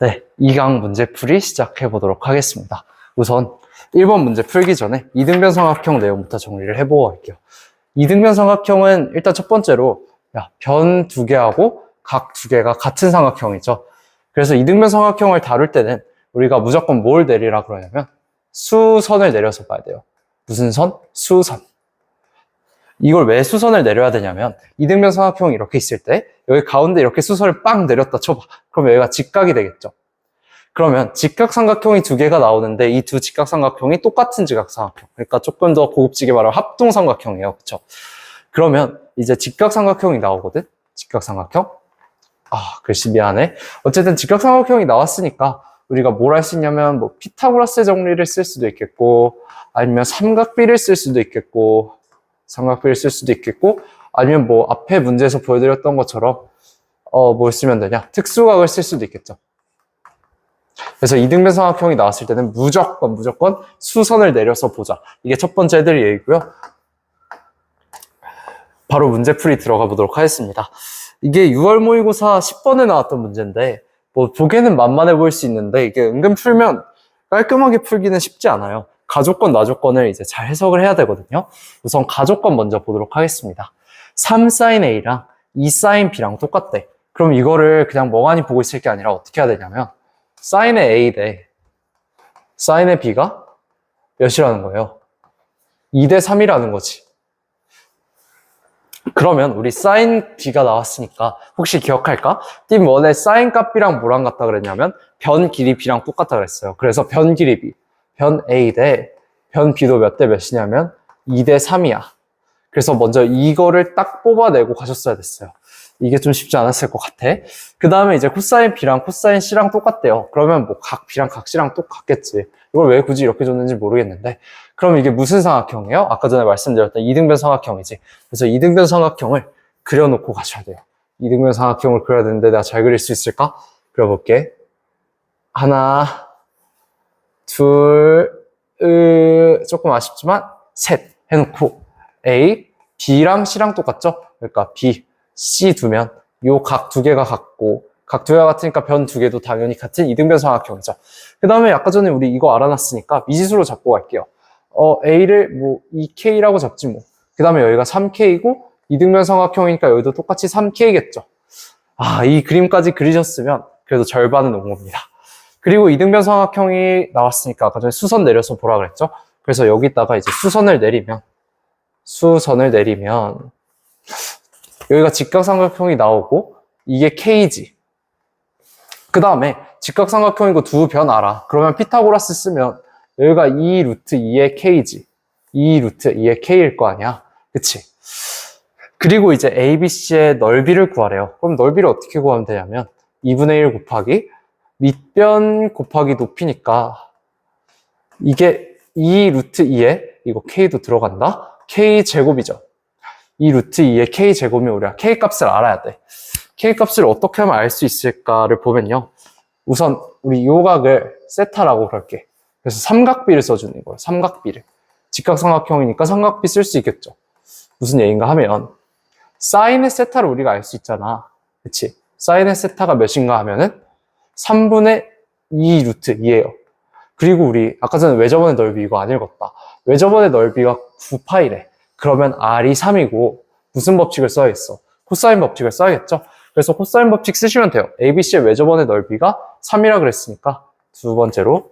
네, 2강 문제풀이 시작해 보도록 하겠습니다. 우선 1번 문제 풀기 전에 이등변 삼각형 내용부터 정리를 해보고 갈게요. 이등변 삼각형은 일단 첫 번째로 변 두 개하고 각 두 개가 같은 삼각형이죠. 그래서 이등변 삼각형을 다룰 때는 우리가 무조건 뭘 내리라 그러냐면 수선을 내려서 봐야 돼요. 무슨 선? 수선. 이걸 왜 수선을 내려야 되냐면 이등변 삼각형이 이렇게 있을 때 여기 가운데 이렇게 수선을 빵 내렸다 쳐봐. 그럼 여기가 직각이 되겠죠. 그러면 직각삼각형이 두 개가 나오는데 이 두 직각삼각형이 똑같은 직각삼각형. 그러니까 조금 더 고급지게 말하면 합동삼각형이에요. 그쵸? 그러면 이제 직각삼각형이 나오거든? 직각삼각형? 글씨 미안해. 어쨌든 직각삼각형이 나왔으니까 우리가 뭘 할 수 있냐면 뭐 피타고라스 정리를 쓸 수도 있겠고 아니면 삼각비를 쓸 수도 있겠고 아니면 뭐 앞에 문제에서 보여드렸던 것처럼 뭘 쓰면 되냐? 특수각을 쓸 수도 있겠죠. 그래서 이등변 삼각형이 나왔을 때는 무조건 수선을 내려서 보자. 이게 첫 번째 해드릴 얘기고요. 바로 문제풀이 들어가 보도록 하겠습니다. 이게 6월 모의고사 10번에 나왔던 문제인데 뭐 보기에는 만만해 보일 수 있는데 이게 은근 풀면 깔끔하게 풀기는 쉽지 않아요. 가조건, 나조건을 이제 잘 해석을 해야 되거든요. 우선 가조건 먼저 보도록 하겠습니다. 3sin A랑 2sin B랑 똑같대. 그럼 이거를 그냥 멍하니 보고 있을 게 아니라 어떻게 해야 되냐면 sin의 A 대 sin의 B가 몇이라는 거예요? 2대 3이라는 거지. 그러면 우리 sin B가 나왔으니까 혹시 기억할까? 띠 1에 sin 값이랑 뭐랑 같다 그랬냐면 변 길이 B랑 똑같다 그랬어요. 그래서 변 길이 B, 변 A 대 변 B도 몇 대 몇이냐면 2대 3이야. 그래서 먼저 이거를 딱 뽑아내고 가셨어야 됐어요. 이게 좀 쉽지 않았을 것 같아. 그 다음에 이제 코사인 B랑 코사인 C랑 똑같대요. 그러면 뭐 각 B랑 각 C랑 똑같겠지. 이걸 왜 굳이 이렇게 줬는지 모르겠는데. 그럼 이게 무슨 삼각형이에요? 아까 전에 말씀드렸던 이등변 삼각형이지. 그래서 이등변 삼각형을 그려놓고 가셔야 돼요. 이등변 삼각형을 그려야 되는데 내가 잘 그릴 수 있을까? 그려볼게. 하나, 둘, 조금 아쉽지만 셋 해놓고 A, B랑 C랑 똑같죠? 그러니까 B, C 두면 요 각 두 개가 같고 각 두 개가 같으니까 변 두 개도 당연히 같은 이등변 삼각형이죠. 그 다음에 아까 전에 우리 이거 알아놨으니까 미지수로 잡고 갈게요. A를 뭐 2K라고 잡지 뭐. 그 다음에 여기가 3K고 이등변 삼각형이니까 여기도 똑같이 3K겠죠. 이 그림까지 그리셨으면 그래도 절반은 온 겁니다. 그리고 이등변 삼각형이 나왔으니까 아까 전에 수선 내려서 보라 그랬죠. 그래서 여기다가 이제 수선을 내리면 여기가 직각삼각형이 나오고 이게 K지. 그 다음에 직각삼각형이고 두 변 알아. 그러면 피타고라스 쓰면 여기가 2 루트 2의 K지. 2 루트 2의 K일 거 아니야. 그치? 그리고 이제 ABC의 넓이를 구하래요. 그럼 넓이를 어떻게 구하면 되냐면 2분의 1 곱하기 밑변 곱하기 높이니까 이게 2 루트 2에 이거 K도 들어간다. K 제곱이죠. 2 루트 2의 K 제곱이면 우리가 K 값을 알아야 돼. K 값을 어떻게 하면 알 수 있을까를 보면요. 우선 우리 요 각을 세타라고 그럴게. 그래서 삼각비를 써주는 거예요. 삼각비를. 직각삼각형이니까 삼각비 쓸 수 있겠죠. 무슨 얘기인가 하면 사인의 세타를 우리가 알 수 있잖아. 그치? 사인의 세타가 몇인가 하면은 3분의 2 루트 2예요. 그리고 우리 아까 전에 외접원의 넓이 이거 안 읽었다. 외접원의 넓이가 9파이래. 그러면 R이 3이고 무슨 법칙을 써야겠어? 코사인 법칙을 써야겠죠? 그래서 코사인 법칙 쓰시면 돼요. ABC의 외접원의 넓이가 3이라 그랬으니까 두 번째로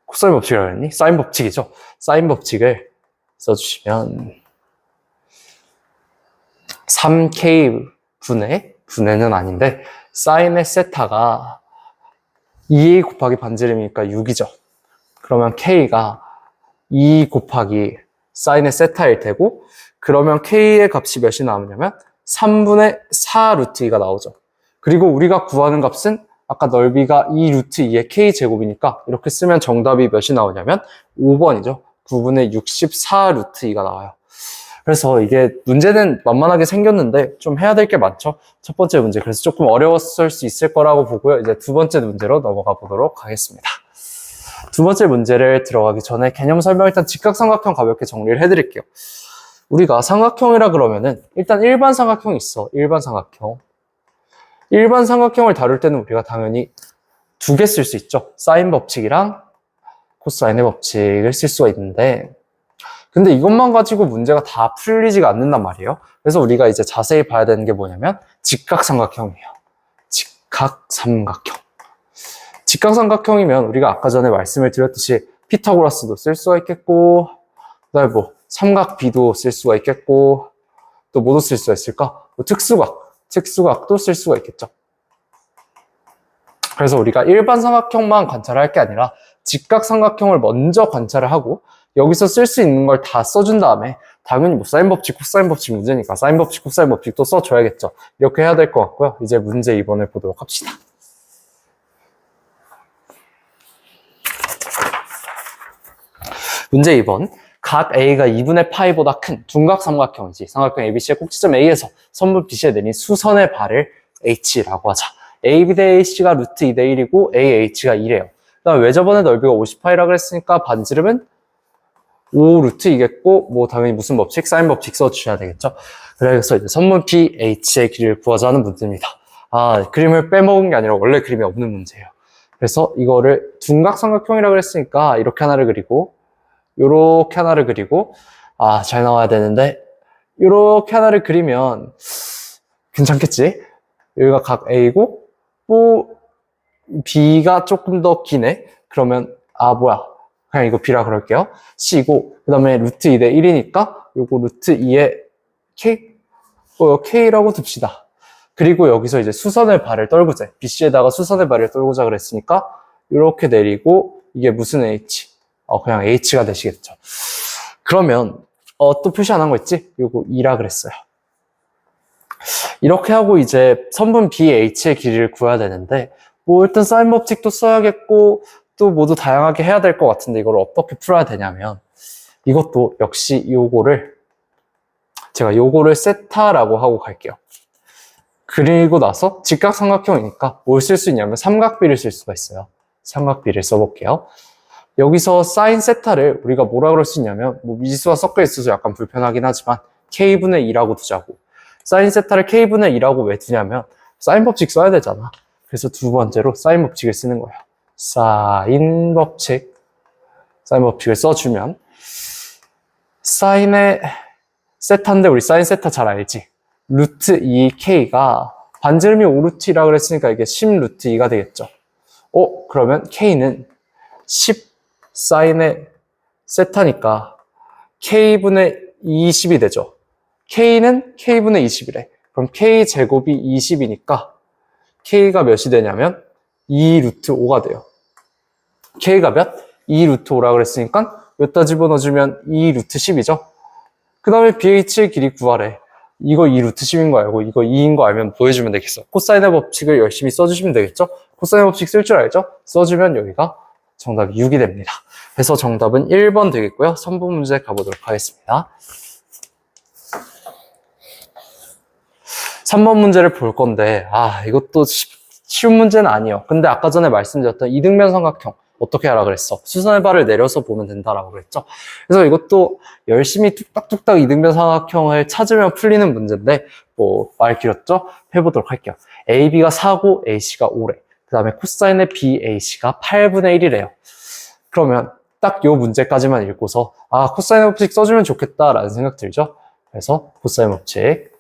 코사인 법칙이라고 했니? 사인 법칙이죠. 사인 법칙을 써주시면 3K 분해는 아닌데 사인의 세타가 2A 곱하기 반지름이니까 6이죠. 그러면 K가 2 곱하기 사인의 세타일 테고 그러면 K의 값이 몇이 나오냐면 3분의 4 루트 2가 나오죠. 그리고 우리가 구하는 값은 아까 넓이가 2 루트 2의 K 제곱이니까 이렇게 쓰면 정답이 몇이 나오냐면 5번이죠. 9분의 64 루트 2가 나와요. 그래서 이게 문제는 만만하게 생겼는데 좀 해야 될 게 많죠. 첫 번째 문제 그래서 조금 어려웠을 수 있을 거라고 보고요. 이제 두 번째 문제로 넘어가 보도록 하겠습니다. 두 번째 문제를 들어가기 전에 개념 설명 일단 직각삼각형 가볍게 정리를 해드릴게요. 우리가 삼각형이라 그러면은 일단 일반 삼각형이 있어. 일반 삼각형을 다룰 때는 우리가 당연히 두 개 쓸 수 있죠. 사인 법칙이랑 코사인의 법칙을 쓸 수가 있는데, 근데 이것만 가지고 문제가 다 풀리지가 않는단 말이에요. 그래서 우리가 이제 자세히 봐야 되는 게 뭐냐면 직각삼각형이에요. 직각삼각형. 직각삼각형이면 우리가 아까 전에 말씀을 드렸듯이 피타고라스도 쓸 수가 있겠고, 그다음에 뭐 삼각비도 쓸 수가 있겠고, 또 뭐도 쓸 수가 있을까? 뭐 특수각도 쓸 수가 있겠죠. 그래서 우리가 일반 삼각형만 관찰할 게 아니라 직각삼각형을 먼저 관찰을 하고 여기서 쓸 수 있는 걸 다 써준 다음에 당연히 뭐 사인 법칙, 코사인 법칙 문제니까 사인 법칙, 코사인 법칙도 써줘야겠죠. 이렇게 해야 될 것 같고요. 이제 문제 2번을 보도록 합시다. 문제 2번. 각 A가 2분의 파이보다 큰 둔각 삼각형이지. 삼각형 ABC의 꼭지점 A에서 선분 BC에 내린 수선의 발을 H라고 하자. AB 대 AC가 루트 2대 1이고 AH가 2래요. 그 다음에 외접원의 넓이가 50파이라 그랬으니까 반지름은 5 루트 2겠고, 뭐 당연히 무슨 법칙? 사인 법칙 써주셔야 되겠죠. 그래서 이제 선분 BH의 길이를 구하자는 문제입니다. 아, 그림을 빼먹은 게 아니라 원래 그림이 없는 문제예요. 그래서 이거를 둔각 삼각형이라 그랬으니까 이렇게 하나를 그리고 요렇게 하나를 그리고, 아, 잘 나와야 되는데 요렇게 하나를 그리면 괜찮겠지? 여기가 각 A고 뭐 B가 조금 더 기네? 그러면 그냥 이거 B라 그럴게요. C고 그 다음에 루트 2대 1이니까 요거 루트 2의 K? K라고 둡시다. 그리고 여기서 이제 수선의 발을 떨구자. BC에다가 수선의 발을 떨구자 그랬으니까 이렇게 내리고 이게 무슨 H? 그냥 H가 되시겠죠. 그러면 또 표시 안 한 거 있지? 요거 2라 그랬어요. 이렇게 하고 이제 선분 BH의 길이를 구해야 되는데 뭐 일단 사인 법칙도 써야겠고 또 모두 다양하게 해야 될 것 같은데 이걸 어떻게 풀어야 되냐면 이것도 역시 제가 요거를 세타라고 하고 갈게요. 그리고 나서 직각삼각형이니까 뭘 쓸 수 있냐면 삼각비를 쓸 수가 있어요. 삼각비를 써볼게요. 여기서 사인 세타를 우리가 뭐라 그럴 수 있냐면 뭐 미지수가 섞여 있어서 약간 불편하긴 하지만 K분의 2라고 두자고. 사인 세타를 K분의 2라고 왜 두냐면 사인 법칙 써야 되잖아. 그래서 두 번째로 사인 법칙을 쓰는 거예요. 사인 법칙을 써주면 사인의 세타인데 우리 사인 세타 잘 알지? 루트 2K가 반지름이 5루트이라 그랬으니까 이게 10루트 2가 되겠죠. 그러면 K는 10 사인의 세타니까 K분의 20이 되죠. K는 K분의 20이래. 그럼 K제곱이 20이니까 K가 몇이 되냐면 2루트 5가 돼요. K가 몇? 2루트 5라 그랬으니까 여기다 집어넣어주면 2루트 10이죠. 그 다음에 BH의 길이 구하래. 이거 2루트 10인 거 알고 이거 2인 거 알면 뭐 해주면 되겠어? 코사인의 법칙을 열심히 써주시면 되겠죠? 코사인의 법칙 쓸 줄 알죠? 써주면 여기가 정답이 6이 됩니다. 그래서 정답은 1번 되겠고요. 선분 문제 가보도록 하겠습니다. 3번 문제를 볼 건데 이것도 쉬운 문제는 아니에요. 근데 아까 전에 말씀드렸던 이등변 삼각형 어떻게 하라 그랬어? 수선의 발을 내려서 보면 된다라고 그랬죠. 그래서 이것도 열심히 뚝딱뚝딱 이등변 삼각형을 찾으면 풀리는 문제인데 뭐 말 길었죠? 해보도록 할게요. AB가 4고 AC가 5래. 그 다음에 코사인의 BAC가 8분의 1이래요. 그러면 딱 요 문제까지만 읽고서 코사인 법칙 써주면 좋겠다라는 생각 들죠? 그래서 코사인 법칙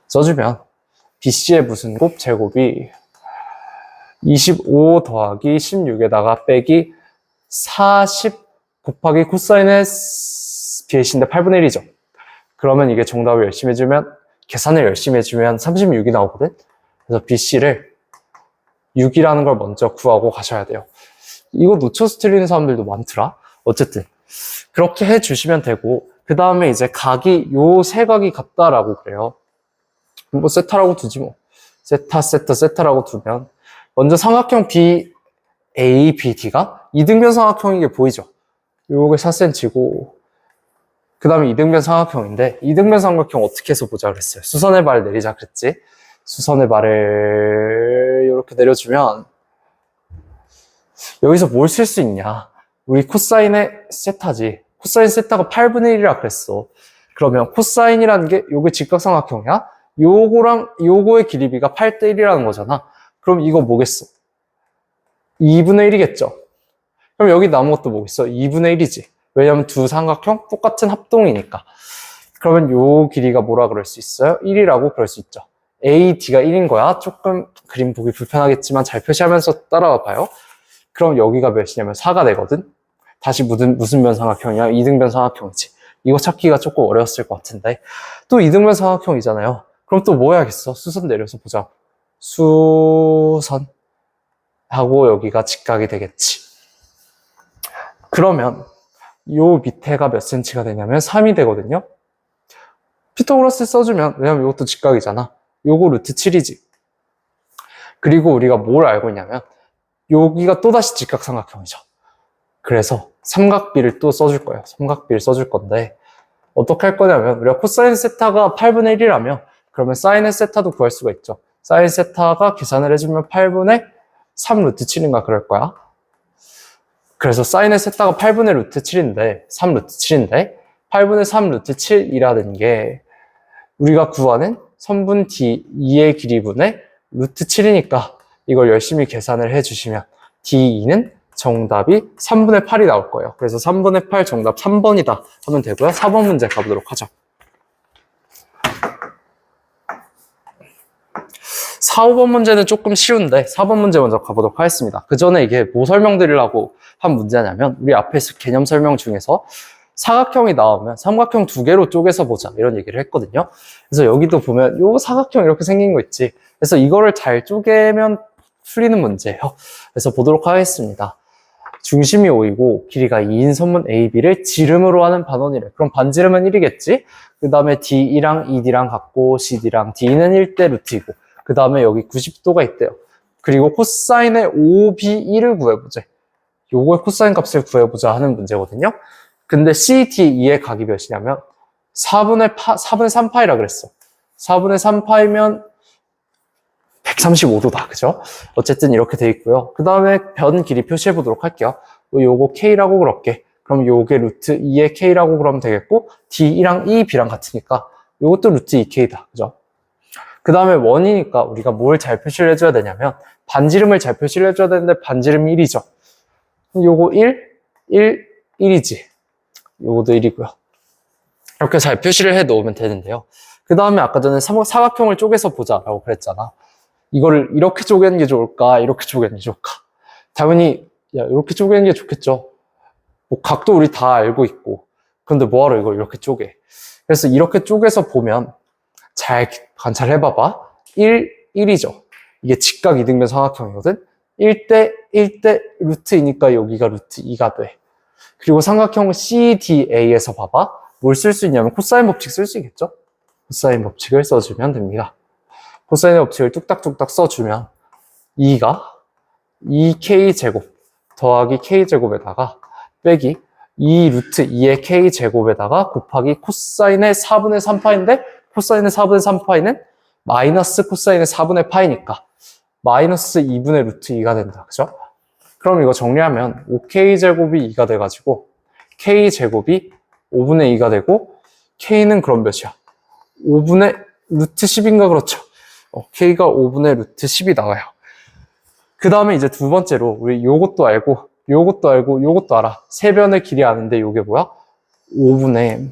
써주면 BC의 무슨 곱 제곱이 25 더하기 16에다가 빼기 40 곱하기 코사인의 BAC인데 8분의 1이죠. 그러면 이게 정답을 열심히 해주면 계산을 열심히 해주면 36이 나오거든. 그래서 BC를 6이라는 걸 먼저 구하고 가셔야 돼요. 이거 놓쳐서 틀리는 사람들도 많더라. 어쨌든 그렇게 해주시면 되고 그 다음에 이제 각이 요 세 각이 같다라고 그래요. 뭐 세타라고 두지 뭐. 세타라고 두면 먼저 삼각형 BABD가 이등변 삼각형인 게 보이죠? 요게 4cm고 그 다음에 이등변 삼각형인데 이등변 삼각형 어떻게 해서 보자 그랬어요? 수선의 발을 내리자 그랬지? 수선의 발을 이렇게 내려주면 여기서 뭘 쓸 수 있냐? 우리 코사인의 세타지. 코사인 세타가 8분의 1이라 그랬어. 그러면 코사인이라는 게 요게 직각삼각형이야? 요거랑 요거의 길이비가 8대 1이라는 거잖아. 그럼 이거 뭐겠어? 2분의 1이겠죠. 그럼 여기 남은 것도 뭐겠어? 2분의 1이지. 왜냐면 두 삼각형 똑같은 합동이니까. 그러면 요 길이가 뭐라 그럴 수 있어요? 1이라고 그럴 수 있죠. AD가 1인 거야. 조금 그림 보기 불편하겠지만 잘 표시하면서 따라와 봐요. 그럼 여기가 몇이냐면 4가 되거든. 다시 무슨 변삼각형이야? 이등변 삼각형이지. 이거 찾기가 조금 어려웠을 것 같은데. 또 이등변 삼각형이잖아요. 그럼 또 뭐 해야겠어? 수선 내려서 보자. 수선 하고 여기가 직각이 되겠지. 그러면 요 밑에가 몇 cm가 되냐면 3이 되거든요. 피타고라스 써주면, 왜냐면 이것도 직각이잖아. 요거 루트 7이지. 그리고 우리가 뭘 알고 있냐면 여기가 또다시 직각삼각형이죠. 그래서 삼각비를 또 써줄 거예요. 삼각비를 써줄 건데 어떻게 할 거냐면 우리가 코사인 세타가 8분의 1이라면 그러면 사인의 세타도 구할 수가 있죠. 사인 세타가 계산을 해주면 8분의 3 루트 7인가 그럴 거야. 그래서 사인의 세타가 8분의 루트 7인데 3 루트 7인데 8분의 3 루트 7이라는 게 우리가 구하는 선분 D2의 길이분의 루트 7이니까 이걸 열심히 계산을 해주시면 D2는 정답이 3분의 8이 나올 거예요. 그래서 3분의 8 정답 3번이다 하면 되고요. 4번 문제 가보도록 하죠. 4, 5번 문제는 조금 쉬운데 4번 문제 먼저 가보도록 하겠습니다. 그 전에 이게 뭐 설명드리려고 한 문제냐면 우리 앞에서 개념 설명 중에서 사각형이 나오면 삼각형 두 개로 쪼개서 보자 이런 얘기를 했거든요. 그래서 여기도 보면 요 사각형 이렇게 생긴 거 있지. 그래서 이거를 잘 쪼개면 풀리는 문제예요. 그래서 보도록 하겠습니다. 중심이 5이고 길이가 2인 선분 AB를 지름으로 하는 반원이래. 그럼 반지름은 1이겠지? 그 다음에 DE랑 ED랑 같고 CD랑 D는 1대 루트이고 그 다음에 여기 90도가 있대요. 그리고 코사인의 OB1을 구해보자. 요거의 코사인 값을 구해보자 하는 문제거든요. 근데 CDE의 각이 몇이냐면 4분의 3파이라 그랬어. 4분의 3파이면 135도다. 그죠? 어쨌든 이렇게 돼 있고요. 그 다음에 변 길이 표시해 보도록 할게요. 요거 K라고 그럴게. 그럼 요게 루트 2의 K라고 그러면 되겠고 D랑 E, B랑 같으니까 요것도 루트 2K다. 그죠? 그 다음에 원이니까 우리가 뭘 잘 표시를 해줘야 되냐면 반지름을 잘 표시를 해줘야 되는데 반지름이 1이죠. 요거 1, 1이지. 요것도 1이고요. 이렇게 잘 표시를 해 놓으면 되는데요. 그 다음에 아까 전에 사각형을 쪼개서 보자라고 그랬잖아. 이거를 이렇게 쪼개는 게 좋을까? 이렇게 쪼개는 게 좋을까? 당연히 이렇게 쪼개는 게 좋겠죠. 뭐 각도 우리 다 알고 있고 근데 뭐하러 이걸 이렇게 쪼개? 그래서 이렇게 쪼개서 보면 잘 관찰해봐봐. 1이죠. 이게 직각 이등변 삼각형이거든. 1대 루트이니까 여기가 루트 2가 돼. 그리고 삼각형 CDA에서 봐봐. 뭘 쓸 수 있냐면 코사인 법칙 쓸 수 있겠죠? 코사인 법칙을 써주면 됩니다. 코사인의 법칙을 뚝딱뚝딱 써주면 2가 2K제곱 더하기 K제곱에다가 빼기 2 루트 2의 K제곱에다가 곱하기 코사인의 4분의 3파인데 코사인의 4분의 3파이는 마이너스 코사인의 4분의 파이니까 마이너스 2분의 루트 2가 된다. 그죠? 그럼 이거 정리하면 5K제곱이 2가 돼가지고 K제곱이 5분의 2가 되고 K는 그럼 몇이야? 5분의 루트 10인가 그렇죠? K가 5분의 루트 10이 나와요. 그 다음에 이제 두 번째로 우리 요것도 알고 요것도 알고 요것도 알아. 세 변의 길이 아는데 요게 뭐야? 5분의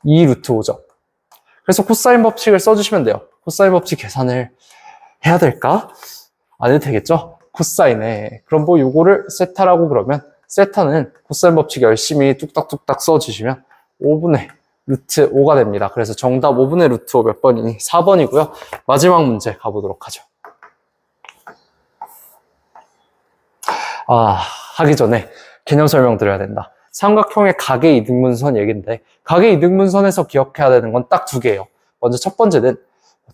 2 루트 5죠. 그래서 코사인 법칙을 써주시면 돼요. 코사인 법칙 계산을 해야 될까? 안 해도 되겠죠? 코사인에 그럼 뭐 요거를 세타라고 그러면 세타는 코사인 법칙 열심히 뚝딱뚝딱 써주시면 5분의 루트 5가 됩니다. 그래서 정답 5분의 루트 5 몇 번이니? 4번이고요. 마지막 문제 가보도록 하죠. 하기 전에 개념 설명 드려야 된다. 삼각형의 각의 이등분선 얘기인데 각의 이등분선에서 기억해야 되는 건 딱 두 개예요. 먼저 첫 번째는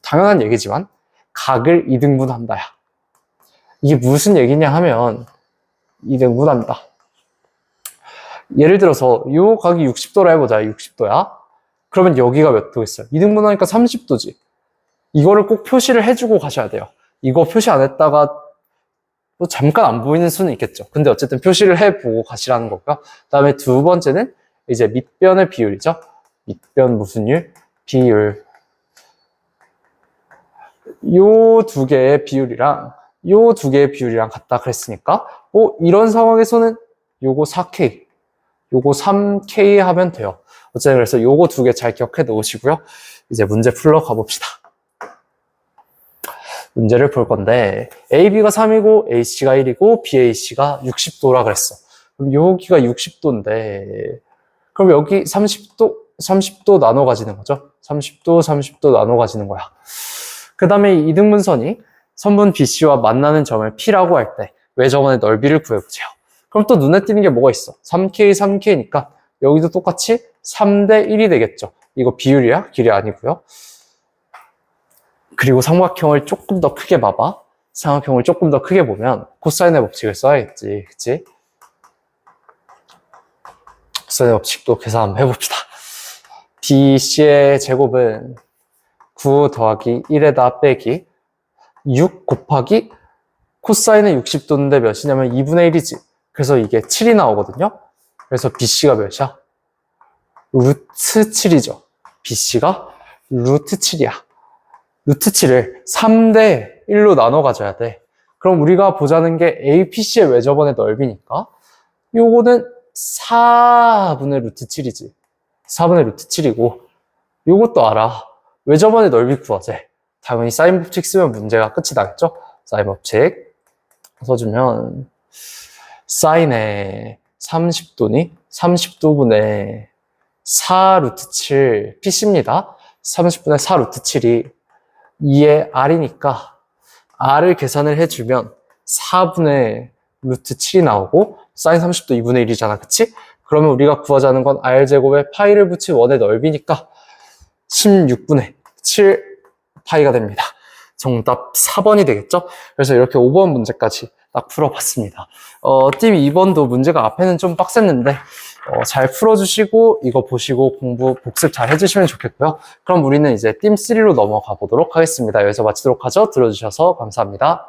당연한 얘기지만 각을 이등분한다야. 이게 무슨 얘기냐 하면 이등분한다. 예를 들어서 이 각이 60도라 해보자. 60도야. 그러면 여기가 몇 도겠어요? 이등분하니까 30도지. 이거를 꼭 표시를 해주고 가셔야 돼요. 이거 표시 안 했다가 또 잠깐 안 보이는 수는 있겠죠. 근데 어쨌든 표시를 해보고 가시라는 거고요. 그 다음에 두 번째는 이제 밑변의 비율이죠. 밑변 무슨 율? 비율. 요 두 개의 비율이랑 요 두 개의 비율이랑 같다 그랬으니까 이런 상황에서는 요거 4K, 요거 3K 하면 돼요. 어쨌든 그래서 요거 두 개 잘 기억해 놓으시고요. 이제 문제 풀러 가봅시다. 문제를 볼 건데 AB가 3이고 AC가 1이고 BAC가 60도라 그랬어. 그럼 여기가 60도인데 그럼 여기 30도 나눠 가지는 거죠. 30도 나눠 가지는 거야. 그 다음에 이등분선이 선분 BC와 만나는 점을 P라고 할 때 외접원의 넓이를 구해보세요. 그럼 또 눈에 띄는 게 뭐가 있어? 3K, 3K니까 여기도 똑같이 3대 1이 되겠죠. 이거 비율이야? 길이 아니고요. 그리고 삼각형을 조금 더 크게 봐봐. 삼각형을 조금 더 크게 보면 코사인의 법칙을 써야겠지. 그치? 코사인의 법칙도 계산 한번 해봅시다. BC의 제곱은 9 더하기 1에다 빼기 6 곱하기 코사인은 60도인데 몇이냐면 2분의 1이지. 그래서 이게 7이 나오거든요. 그래서 BC가 몇이야? 루트 7이죠. BC가 루트 7이야. 루트 7을 3대 1로 나눠 가져야 돼. 그럼 우리가 보자는 게 APC의 외접원의 넓이니까 요거는 4분의 루트 7이지. 4분의 루트 7이고 요것도 알아. 외접원의 넓이 구하재. 당연히 사인 법칙 쓰면 문제가 끝이 나겠죠? 사인 법칙 써주면 사인의 30도니 30도분의 4 루트 7 PC입니다. 30분의 4 루트 7이 2의 R이니까 R을 계산을 해주면 4분의 루트 7이 나오고 사인 30도 2분의 1이잖아. 그치? 그러면 우리가 구하자는 건 R제곱에 파이를 붙인 원의 넓이니까 16분의 7 파이가 됩니다. 정답 4번이 되겠죠? 그래서 이렇게 5번 문제까지 딱 풀어봤습니다. 팀 2번도 문제가 앞에는 좀 빡셌는데 잘 풀어주시고 이거 보시고 공부 복습 잘 해주시면 좋겠고요. 그럼 우리는 이제 팀 3로 넘어가 보도록 하겠습니다. 여기서 마치도록 하죠. 들어주셔서 감사합니다.